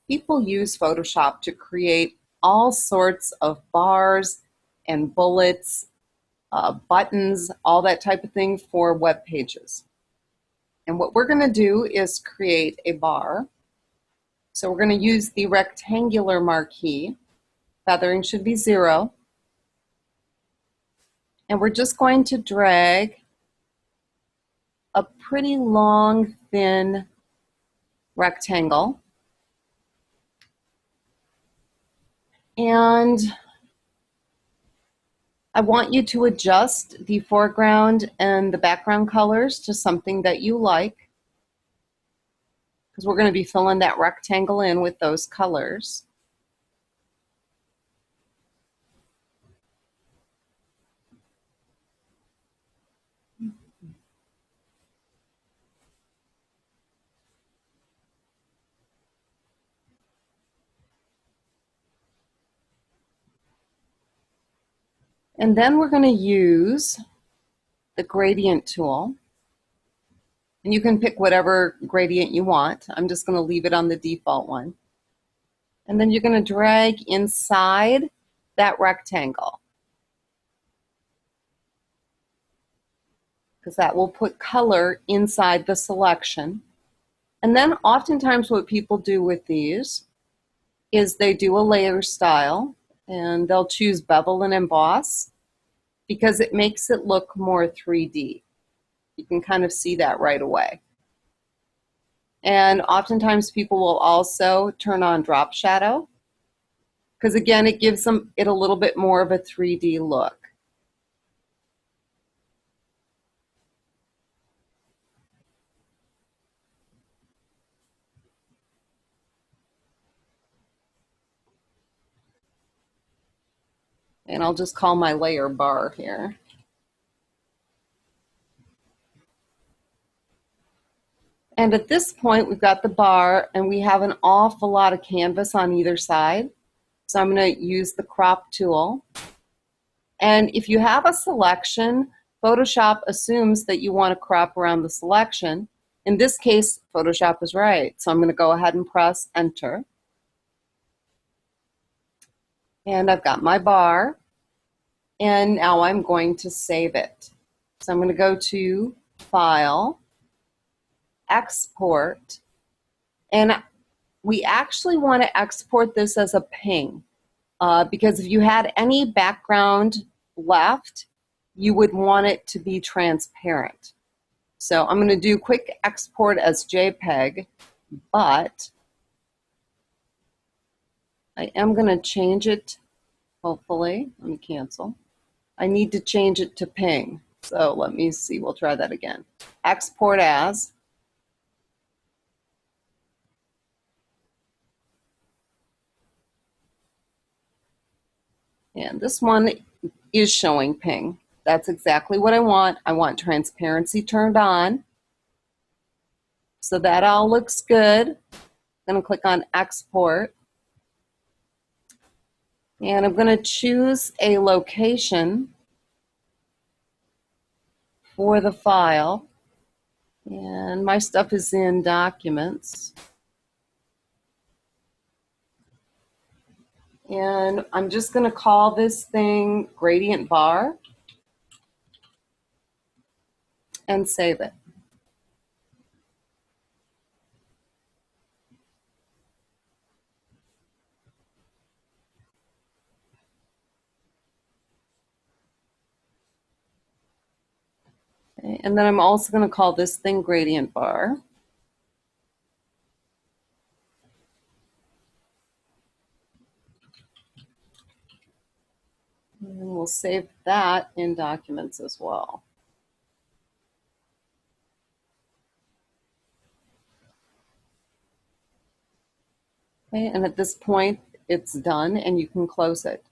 People use Photoshop to create all sorts of bars and bullets, buttons, all that type of thing for web pages. And what we're going to do is create a bar. So we're going to use the rectangular marquee. Feathering should be 0. And we're just going to drag a pretty long, thin rectangle. And I want you to adjust the foreground and the background colors to something that you like, because we're going to be filling that rectangle in with those colors. And then we're going to use the gradient tool. And you can pick whatever gradient you want. I'm just going to leave it on the default one. And then you're going to drag inside that rectangle, because that will put color inside the selection. And then oftentimes what people do with these is they do a layer style, and they'll choose bevel and emboss because it makes it look more 3D. You can kind of see that right away. And oftentimes people will also turn on drop shadow, because again, it gives it a little bit more of a 3D look. And I'll just call my layer bar here. And at this point, we've got the bar, and we have an awful lot of canvas on either side. So I'm going to use the crop tool. And if you have a selection, Photoshop assumes that you want to crop around the selection. In this case, Photoshop was right. So I'm going to go ahead and press Enter. And I've got my bar. And now I'm going to save it. So I'm going to go to File, Export, and we actually want to export this as a ping, because if you had any background left, you would want it to be transparent. So I'm going to do quick export as JPEG, but I am going to change it, hopefully. Let me cancel. I need to change it to ping. So let me see, we'll try that again. Export as. And this one is showing ping. That's exactly what I want. I want transparency turned on. So that all looks good. I'm going to click on Export. And I'm going to choose a location for the file. And my stuff is in Documents. And I'm just going to call this thing Gradient Bar and save it. Okay, and then I'm also going to call this thing Gradient Bar. And we'll save that in Documents as well. Okay, and at this point, it's done and you can close it.